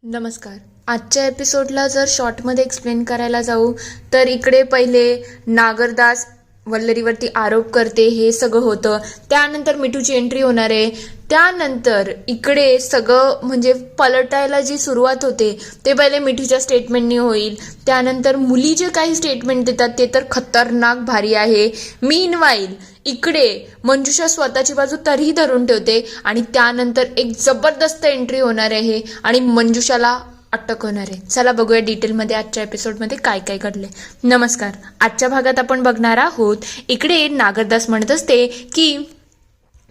नमस्कार. आजच्या एपिसोडला जर शॉर्टमध्ये एक्सप्लेन करायला जाऊ तर इकडे पहिले नागरदास वल्लरीवरती आरोप करते, हे सगळं होतं. त्यानंतर मिठूची एंट्री होणार आहे. त्यानंतर इकडे सगळं म्हणजे पलटायला जी सुरुवात होते ते पहिले मिठूच्या स्टेटमेंटनी होईल. त्यानंतर मुली जे काही स्टेटमेंट देतात ते तर खतरनाक भारी आहे. मीनवाईल इकडे मंजुषा स्वतःची बाजू तरीही धरून ठेवते आणि त्यानंतर एक जबरदस्त एंट्री होणार आहे आणि मंजुषाला अटक होणार आहे. चला बघूया डिटेलमध्ये आजच्या एपिसोडमध्ये काय काय घडले. नमस्कार. आजच्या भागात आपण बघणार आहोत इकडे नागरदास म्हणत असते की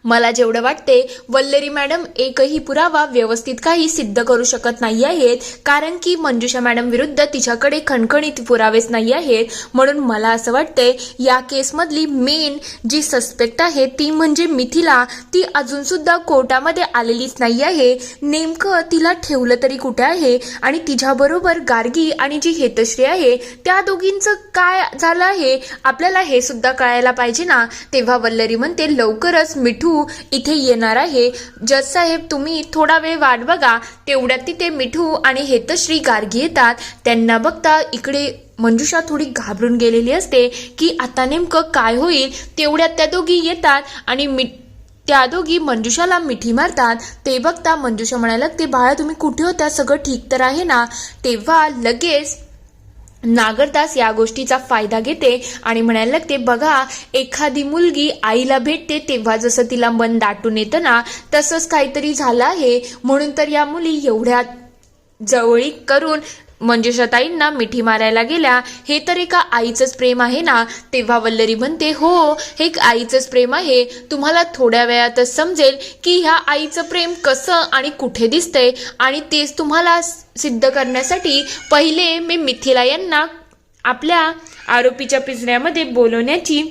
मला जेवढं वाटते वल्लरी मॅडम एकही पुरावा व्यवस्थित काही सिद्ध करू शकत नाही आहेत, कारण की मंजुषा मॅडम विरुद्ध तिच्याकडे खणखणीत पुरावेच नाही आहेत. म्हणून मला असं वाटतंय या केसमधली मेन जी सस्पेक्ट आहे ती म्हणजे मिथिला. ती अजून सुद्धा कोर्टामध्ये आलेलीच नाही आहे. नेमकं तिला ठेवलं तरी कुठे आहे आणि तिच्याबरोबर गार्गी आणि जी हेतश्री आहे त्या दोघींचं काय झालं आहे आपल्याला हे सुद्धा कळायला पाहिजे ना. तेव्हा वल्लरी म्हणते लवकरच मिठू इथे येणार आहे. जज साहेब तुम्ही थोडा वेळ वाट बघा. तेवढ्यात तिथे मिठू आणि हेतश्री गार्गी येतात. त्यांना बघता इकडे मंजुषा थोडी घाबरून गेलेली असते की आता नेमकं काय होईल. तेवढ्यात त्या दोघी येतात आणि त्या दोघी मंजुषाला मिठी मारतात. ते बघता मंजुषा म्हणायला लागते बाळा तुम्ही कुठे होत्या, सगळं ठीक तर आहे ना. तेव्हा लगेच नागरदास या गोष्टीचा फायदा घेते आणि म्हणायला लागते बघा एखादी मुलगी आईला भेटते तेव्हा जसं तिला मन दाटून येतं ना तसंच काहीतरी झालं आहे. म्हणून तर या मुली एवढ्या जवळीक करून मंजुषाताईंना मिठी मारायला गेल्या. हे तर एका आईचंच प्रेम आहे ना. तेव्हा वल्लरी म्हणते हो हे एक आईचंच प्रेम आहे. तुम्हाला थोड्या वेळातच समजेल की ह्या आईचं प्रेम कसं आणि कुठे दिसतंय आणि तेच तुम्हाला सिद्ध करण्यासाठी पहिले मी मिथिला यांना आपल्या आरोपीच्या पिंजऱ्यामध्ये बोलवण्याची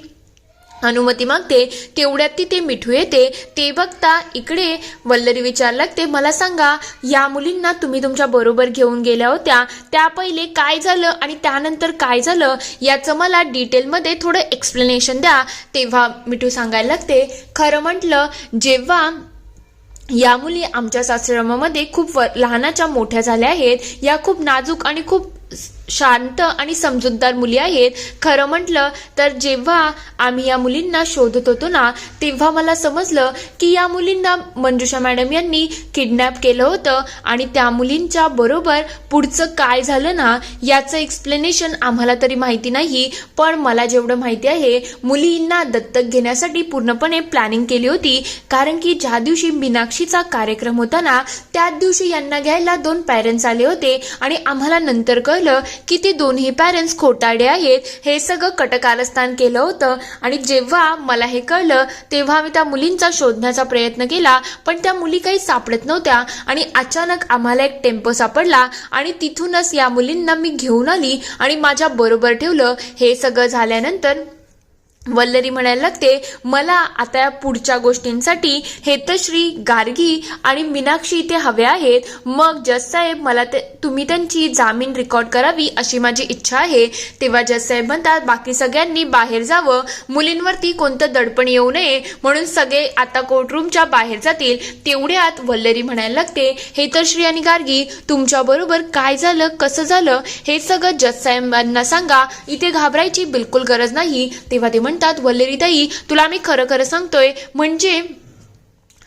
अनुमती मागते. तेवढ्यात तिथे मिठू येते. ते बघता इकडे वल्लरी विचार लागते मला सांगा या मुलींना तुम्ही तुमच्या बरोबर घेऊन गेल्या होत्या त्या पहिले काय झालं आणि त्यानंतर काय झालं याचं मला डिटेलमध्ये थोडं एक्सप्लेनेशन द्या. तेव्हा मिठू सांगायला लागते खरं म्हटलं जेव्हा या मुली आमच्या आश्रमामध्ये खूप लहानाच्या मोठ्या झाल्या आहेत. या खूप नाजूक आणि खूप शांत आणि समजूतदार मुली आहेत. खरं म्हटलं तर जेव्हा आम्ही या मुलींना शोधत होतो ना तेव्हा मला समजलं की या मुलींना मंजुषा मॅडम यांनी किडनॅप केलं होतं आणि त्या मुलींच्या बरोबर पुढचं काय झालं ना याचं एक्सप्लेनेशन आम्हाला तरी माहिती नाही. पण मला जेवढं माहिती आहे मुलींना दत्तक घेण्यासाठी पूर्णपणे प्लॅनिंग केली होती. कारण की ज्या दिवशी मीनाक्षीचा कार्यक्रम होता ना त्याच दिवशी यांना घ्यायला 2 पॅरेंट्स आले होते आणि आम्हाला नंतर कळलं की ते दोन्ही पॅरेंट्स खोटारडे आहेत. हे सगळं कटकारस्थान केलं होतं आणि जेव्हा मला हे कळलं तेव्हा मी त्या मुलींचा शोधण्याचा प्रयत्न केला पण त्या मुली काही सापडत नव्हत्या आणि अचानक आम्हाला एक टेम्पो सापडला आणि तिथूनच या मुलींना मी घेऊन आली आणि माझ्या बरोबर ठेवलं. हे सगळं झाल्यानंतर वल्लरी म्हणायला लागते मला आता या पुढच्या गोष्टींसाठी हेतश्री गार्गी आणि मीनाक्षी इथे हवे आहेत. मग जज साहेब मला तुम्ही त्यांची जामीन रेकॉर्ड करावी अशी माझी इच्छा आहे. तेव्हा जज साहेब म्हणतात बाकी सगळ्यांनी बाहेर जावं, मुलींवरती कोणतं दडपण येऊ नये म्हणून सगळे आता कोर्टरूमच्या बाहेर जातील. तेवढ्यात वल्लरी म्हणायला लागते हेतश्री आणि गार्गी तुमच्या बरोबर काय झालं कसं झालं हे सगळं जज साहेबांना सांगा. इथे घाबरायची बिलकुल गरज नाही. तेव्हा ते म्हणतात वल्लरी ताई तुला मी खरं खरं सांगतोय म्हणजे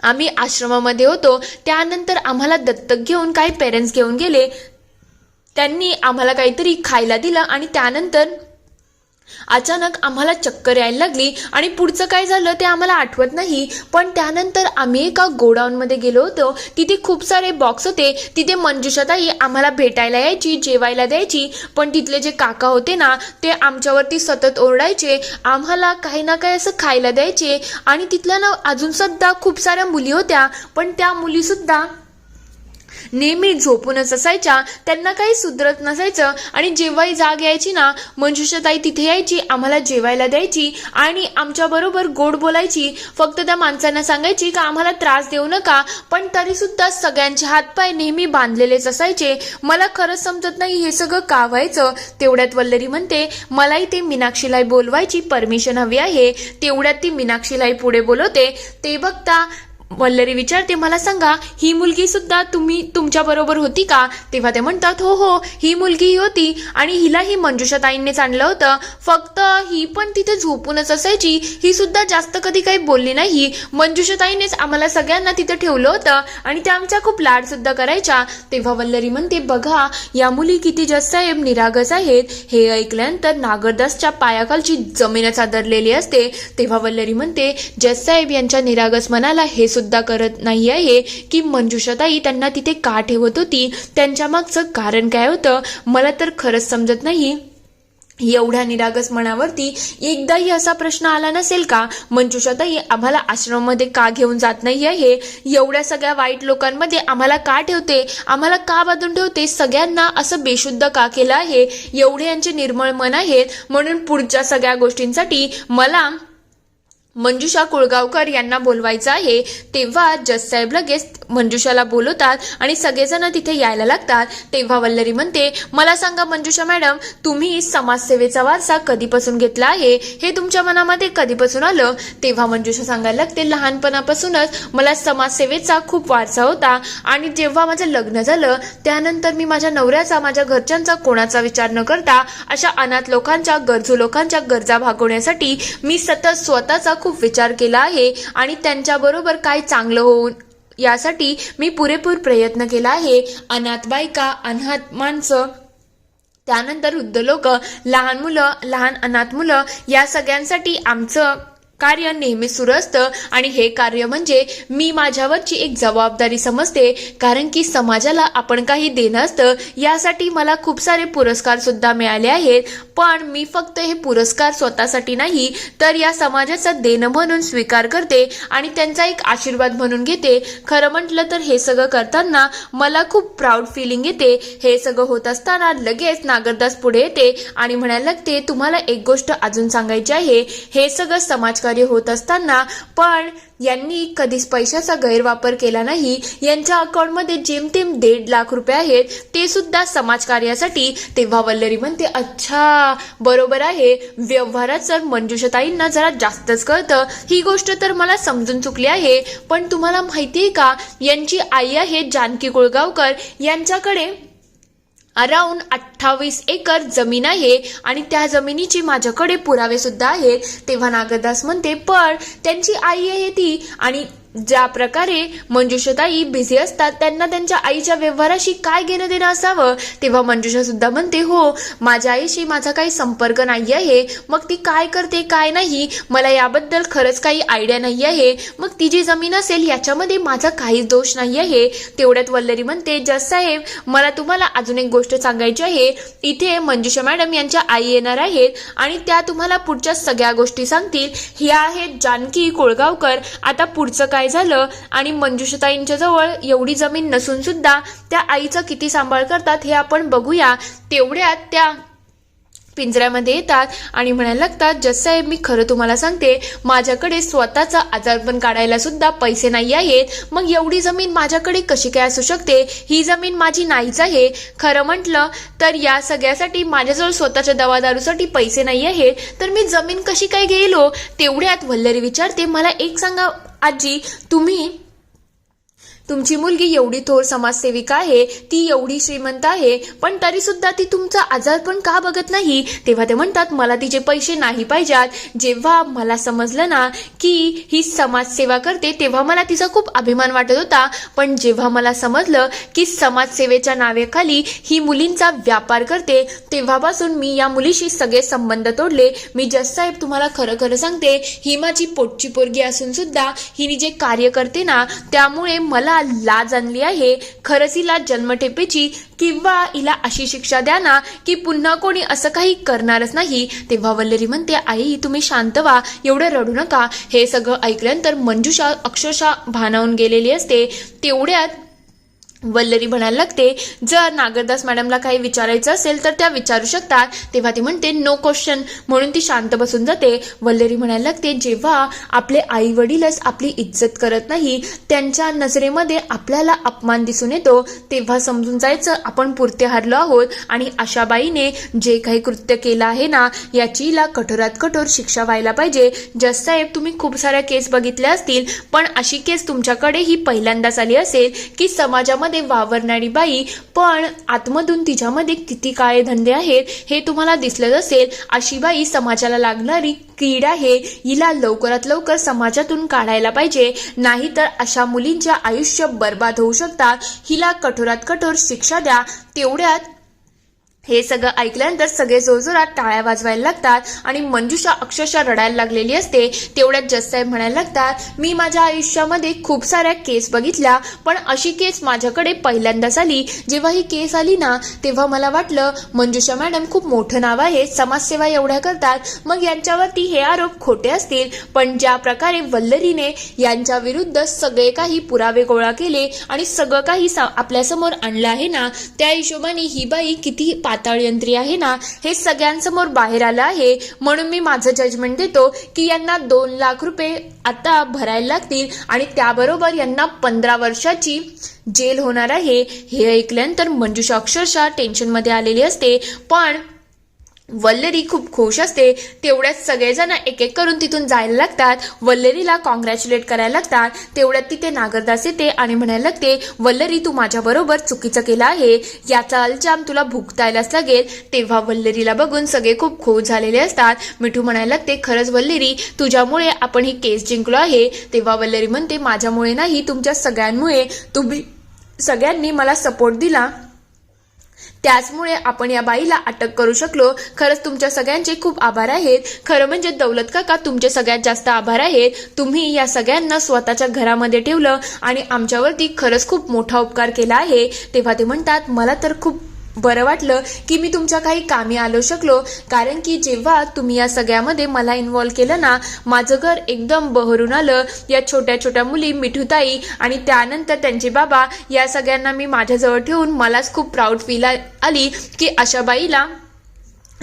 आम्ही आश्रमामध्ये होतो त्यानंतर आम्हाला दत्तक घेऊन काही पेरेंट्स घेऊन गेले. त्यांनी आम्हाला काहीतरी खायला दिलं आणि त्यानंतर अचानक आम्हाला चक्कर यायला लागली आणि पुढचं काय झालं ते आम्हाला आठवत नाही. पण त्यानंतर आम्ही एका गोडाऊनमध्ये गेलो होतो. तिथे खूप सारे बॉक्स होते. तिथे मंजुषाताई आम्हाला भेटायला यायची, जेवायला द्यायची. पण तिथले जे काका होते ना ते आमच्यावरती सतत ओरडायचे, आम्हाला काही ना काही असं खायला द्यायचे आणि तिथल्या ना अजून सुद्धा खूप साऱ्या मुली होत्या पण त्या मुली सुद्धा नेहमी झोपूनच असायच्या. त्यांना काही सुधरत नसायचं आणि जेव्हाही जाग यायची ना मंजुषाताई तिथे यायची, आम्हाला जेवायला द्यायची आणि आमच्या बरोबर गोड बोलायची. फक्त त्या माणसांना सांगायची का आम्हाला त्रास देऊ नका पण तरी सुद्धा सगळ्यांचे हातपाय नेहमी बांधलेलेच असायचे. मला खरंच समजत नाही हे सगळं का व्हायचं. तेवढ्यात वल्लरी म्हणते मलाही ते मीनाक्षीलाई बोलवायची परमिशन हवी आहे. तेवढ्यात ती मीनाक्षीलाई पुढे बोलवते. ते बघता वल्लरी विचारते, मला सांगा ही मुलगी सुद्धा तुमच्या बरोबर होती का? तेव्हा ते म्हणतात, हो हो, ही मुलगी होती आणि हिला ही मंजुषा ताईंनीच आणलं होतं. फक्त ही पण तिथे झोपूनच असायची, ही सुद्धा जास्त कधी काही बोलली नाही. मंजुषा ताईंनीच आम्हाला सगळ्यांना तिथे ठेवलं होतं आणि त्या आमचा खूप लाड सुद्धा करायच्या. तेव्हा वल्लरी म्हणते, बघा या मुली किती जज साहेब निरागस आहेत. हे ऐकल्यानंतर नागरदासच्या पायाखालची जमीनच आदरलेली असते. तेव्हा वल्लरी म्हणते, जज साहेब यांच्या निरागस मनाला हे सुद्धा करत नाही आहे की मंजुषाताई त्यांना तिथे का ठेवत होती, त्यांच्या मागचं कारण काय होतं, मला तर खरंच समजत नाही. एवढ्या निरागस मनावरती एकदाही असा प्रश्न आला नसेल का, मंजुषाताई आम्हाला आश्रमामध्ये का घेऊन जात नाही आहे, एवढ्या सगळ्या वाईट लोकांमध्ये आम्हाला का ठेवते, आम्हाला का बांधून ठेवते, सगळ्यांना असं बेशुद्ध का केलं आहे, एवढे यांचे निर्मळ मन आहेत. म्हणून पुढच्या सगळ्या गोष्टींसाठी मला मंजुषा कुळगावकर यांना बोलवायचं आहे. तेव्हा जज साहेब लगेच मंजुषाला बोलवतात आणि सगळेजण तिथे यायला लागतात. तेव्हा वल्लरी म्हणते, मला सांगा मंजुषा मॅडम, तुम्ही समाजसेवेचा वारसा कधीपासून घेतला आहे, हे तुमच्या मनामध्ये कधीपासून आलं? तेव्हा मंजुषा सांगायला लागते, लहानपणापासूनच मला समाजसेवेचा खूप वारसा होता आणि जेव्हा माझं लग्न झालं त्यानंतर मी माझ्या नवऱ्याचा, माझ्या घरच्यांचा कोणाचा विचार न करता अशा अनाथ लोकांच्या, गरजू लोकांच्या गरजा भागवण्यासाठी मी सतत स्वतःचा खूप विचार केला आहे आणि त्यांच्याबरोबर काय चांगलं होऊन यासाठी मी पुरेपूर प्रयत्न केला आहे. अनाथ बायका, अनाथ माणसं, त्यानंतर वृद्ध लोक, लहान मुलं, लहान अनाथ मुलं, या सगळ्यांसाठी आमचं कार्य नेहमी सुरू असतं आणि हे कार्य म्हणजे मी माझ्यावरची एक जबाबदारी समजते, कारण की समाजाला आपण काही देणं असतं. यासाठी मला खूप सारे पुरस्कार सुद्धा मिळाले आहेत, पण मी फक्त हे पुरस्कार स्वतःसाठी नाही तर या समाजाचा देणं म्हणून स्वीकार करते आणि त्यांचा एक आशीर्वाद म्हणून घेते. खरं म्हटलं तर हे सगळं करताना मला खूप प्राऊड फिलिंग येते. हे सगळं होत असताना लगेच नागरदास पुढे येते आणि म्हणायला लागते, तुम्हाला एक गोष्ट अजून सांगायची आहे. हे सगळं समाजकार्य होत असताना पण यांनी कधीच पैशाचा गैरवापर केला नाही. यांच्या अकाउंटमध्ये जेमतेम 1.5 लाख रुपये आहेत, ते सुद्धा समाजकार्यासाठी. तेव्हा वल्लरी म्हणते, अच्छा बरोबर आहे, व्यवहाराचं मंजुषाताईंना जरा जास्तच कळतं. ही गोष्ट तर मला समजून चुकली आहे. पण तुम्हाला माहितीये का, यांची आई आहे जानकी कुळगावकर, यांच्याकडे अराउंड 28 एकर जमीन आहे आणि त्या जमिनीची माझ्याकडे पुरावे सुद्धा आहेत. तेव्हा नागरदास म्हणते, पण त्यांची आई आहे ती, आणि ज्या प्रकारे मंजुषाताई बिझी असतात त्यांना त्यांच्या आईच्या व्यवहाराशी काय घेणं देणं असावं. तेव्हा मंजुषा सुद्धा म्हणते, हो माझ्या आईशी माझा काही संपर्क नाही आहे, मग ती काय करते काय नाही मला याबद्दल खरंच काही आयडिया नाही आहे. मग ती जी जमीन असेल याच्यामध्ये माझा काहीच दोष नाही आहे. तेवढ्यात वल्लरी म्हणते, जज साहेब मला तुम्हाला अजून एक गोष्ट सांगायची आहे. इथे मंजुषा मॅडम यांच्या आई येणार आहेत आणि त्या तुम्हाला पुढच्या सगळ्या गोष्टी सांगतील. ह्या आहेत जानकी कुळगावकर. आता पुढचं काय झालं आणि मंजुषाताईंच्या जवळ एवढी जमीन नसून सुद्धा त्या आईचा किती सांभाळ करतात हे आपण बघूया. तेवढ्यात त्या पिंजऱ्यामध्ये येतात आणि म्हणायला लागतात, जज साहेब मी खरं तुम्हाला सांगते, माझ्याकडे स्वतःचा आजारपण काढायला सुद्धा पैसे नाही आहेत. मग एवढी जमीन माझ्याकडे कशी काय असू शकते? ही जमीन माझी नाहीच आहे. खरं म्हटलं तर या सगळ्यासाठी माझ्याजवळ स्वतःच्या दवादारूसाठी पैसे नाही आहेत, तर मी जमीन कशी काय गेलो? तेवढ्यात वल्लरी विचारते, मला एक सांगा आजी, तुमची मुलगी एवढी थोर समाजसेविका आहे, ती एवढी श्रीमंत आहे, पण तरी सुद्धा ती तुमचा आजारपण का बघत नाही? तेव्हा ते म्हणतात, मला तिचे पैसे नाही पाहिजेत. जेव्हा मला समजलं ना की ही समाजसेवा करते तेव्हा मला तिचा खूप अभिमान वाटत होता, पण जेव्हा मला समजलं की समाजसेवेच्या नावाखाली ही मुलींचा व्यापार करते तेव्हापासून मी या मुलीशी सगळे संबंध तोडले. मी जज साहेब तुम्हाला खरं खरं सांगते, ही माझी पोटची पोरगी असून सुद्धा हिने जे कार्य करते ना त्यामुळे मला लाज आणली आहे. खरंच हिला जन्मठेपेची किंवा हिला अशी शिक्षा द्या ना की पुन्हा कोणी असं काही करणारच नाही. तेव्हा वल्लरी म्हणते, आई तुम्ही शांत व्हा, एवढं रडू नका. हे सगळं ऐकल्यानंतर मंजुषा अक्षरशः भानावून गेलेली असते. तेवढ्यात वल्लरी म्हणायला लागते, जर नागरदास मॅडमला काही विचारायचं असेल तर त्या विचारू शकतात. तेव्हा ती म्हणते नो क्वेश्चन, म्हणून ती शांत बसून जाते. वल्लरी म्हणायला लागते, जेव्हा आपले आई वडीलच आपली इज्जत करत नाही, त्यांच्या नजरेमध्ये आपल्याला अपमान दिसून येतो, तेव्हा समजून जायचं आपण पुरते हारलो आहोत आणि आशाबाईने जे काही कृत्य केलं आहे ना, याची हिला कठोरात कठोर शिक्षा व्हायला पाहिजे. जज साहेब, तुम्ही खूप साऱ्या केस बघितल्या असतील, पण अशी केस तुमच्याकडे ही पहिल्यांदाच आली असेल की समाजामध्ये वावरणारी बाई पण आतमधून तिच्यामध्ये किती काळे धंदे आहेत हे तुम्हाला दिसलं असेल. अशी बाई समाजाला लागणारी कीड आहे, हिला लवकरात लवकर समाजातून काढायला पाहिजे, नाहीतर अशा मुलींच्या आयुष्य बर्बाद होऊ शकतात. हिला कठोरात कठोर शिक्षा द्या. तेवढ्यात हे सगळं ऐकल्यानंतर सगळे जोरजोरात टाळ्या वाजवायला लागतात आणि मंजुषा अक्षरशः रडायला लागलेली असते. तेवढ्यात जज साहेब म्हणायला लागतात, मी माझ्या आयुष्यामध्ये खूप साऱ्या केस बघितल्या, पण अशी केस माझ्याकडे पहिल्यांदाच आली. जेव्हा ही केस आली ना, तेव्हा मला वाटलं मंजुषा मॅडम खूप मोठं नाव आहे, समाजसेवा एवढ्या करतात, मग यांच्यावरती हे आरोप खोटे असतील. पण ज्या प्रकारे वल्लरीने यांच्या विरुद्ध सगळे काही पुरावे गोळा केले आणि सगळं काही आपल्यासमोर आणलं आहे ना, त्या हिशोबाने ही बाई किती पाताळ यंत्री आहे ना, हे सगळ्यांसमोर बाहेर आलं आहे. म्हणून मी माझं जजमेंट देतो की यांना 2 लाख रुपये आता भरायला लागतील आणि त्याबरोबर यांना 15 वर्षाची जेल होणार आहे. हे ऐकल्यानंतर मंजुषा अक्षरशः टेन्शनमध्ये आलेली असते, पण वल्लरी खूप खुश असते. तेवढ्यात सगळेजण एक एक करून तिथून जायला लागतात. वल्लरीला कॉंग्रॅच्युलेट करायला लागतात. तेवढ्यात तिथे नागरदास येते आणि म्हणायला लागते, वल्लरी तू माझ्याबरोबर चुकीचं केलं आहे, याचा इल्जाम तुला भुगतायलाच लागेल. तेव्हा वल्लरीला बघून सगळे खूप खुश झालेले असतात. मिठू म्हणायला लागते, खरंच वल्लरी, तुझ्यामुळे आपण ही केस जिंकलो आहे. तेव्हा वल्लरी म्हणते, माझ्यामुळे नाही, तुमच्या सगळ्यांमुळे, तुम्ही सगळ्यांनी मला सपोर्ट दिला, त्याचमुळे आपण या बाईला अटक करू शकलो. खरंच तुमच्या सगळ्यांचे खूप आभार आहेत. खरं म्हणजे दौलत काका तुमचे सगळ्यात जास्त आभार आहेत. तुम्ही या सगळ्यांना स्वतःच्या घरामध्ये ठेवलं आणि आमच्यावरती खरंच खूप मोठा उपकार केला आहे. तेव्हा ते म्हणतात, मला तर खूप बरं वाटलं की मी तुमच्या काही कामी आलो शकलो, कारण की जेव्हा तुम्ही या सगळ्यामध्ये मला इन्व्हॉल्व केलं ना, माझं घर एकदम बहरून आलं. या छोट्या छोट्या मुली मिठूताई आणि त्यानंतर त्यांचे बाबा, या सगळ्यांना मी माझ्याजवळ ठेवून मलाच खूप प्राऊड फील आली की अशा बाईला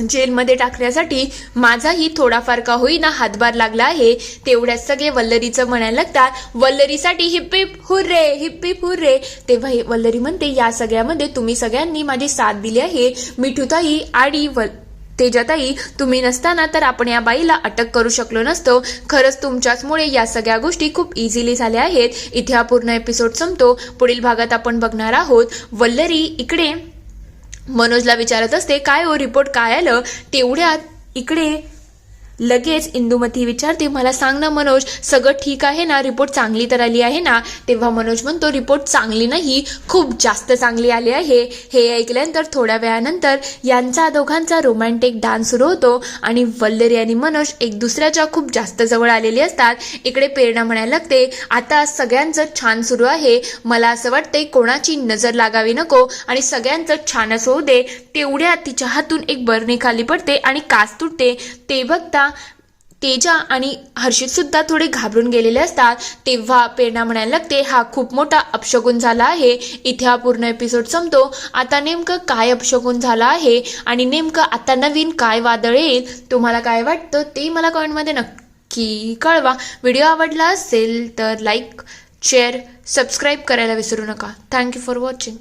जेलमध्ये टाकण्यासाठी माझाही थोडाफार का होईना हातभार लागला आहे. तेवढ्यात सगळे वल्लरीचं म्हणायला लागतात, वल्लरीसाठी hip hip hurray, hip hip hurray. तेव्हा वल्लरी म्हणते, या सगळ्यामध्ये तुम्ही सगळ्यांनी माझी साथ दिली आहे. मिठूताई आणि तेजाताई, तुम्ही नसताना तर आपण या बाईला अटक करू शकलो नसतो. खरंच तुमच्याचमुळे या सगळ्या गोष्टी खूप इझिली झाल्या आहेत. इथे हा पूर्ण एपिसोड संपतो. पुढील भागात आपण बघणार आहोत वल्लरी इकडे मनोजला विचारत असते, काय हो रिपोर्ट काय आलं. तेवढ्यात इकडे लगेच इंदुमती विचारते, मला सांग ना मनोज, सगळं ठीक आहे ना, रिपोर्ट चांगली तर आली आहे ना. तेव्हा मनोज म्हणतो, रिपोर्ट चांगली नाही, खूप जास्त चांगली आली आहे. हे ऐकल्यानंतर थोड्या वेळानंतर यांचा दोघांचा रोमॅन्टिक डान्स सुरू होतो आणि वल्लरी आणि मनोज एक दुसऱ्याच्या खूप जास्त जवळ आलेले असतात. इकडे प्रेरणा म्हणायला लागते, आता सगळ्यांचं छान सुरू आहे, मला असं वाटतंय कोणाची नजर लागावी नको आणि सगळ्यांचं छानच होऊ दे. तेवढ्यात तिच्या हातून एक बरणी खाली पडते आणि काच तुटते. ते बघता तेजा आणि हर्षित सुद्धा थोडे घाबरून गेलेले असतात. तेव्हा प्रेरणा म्हणायला लागते, हा खूप मोठा अपशगुन झाला आहे. इथे हा पूर्ण एपिसोड संपतो. आता नेमकं काय अपशगुन झाला आहे आणि नेमकं आता नवीन काय वादळ येईल, तुम्हाला काय वाटतं ते मला कमेंटमध्ये नक्की कळवा. व्हिडिओ आवडला असेल तर लाईक, शेअर, सबस्क्राईब करायला विसरू नका. Thank you for watching.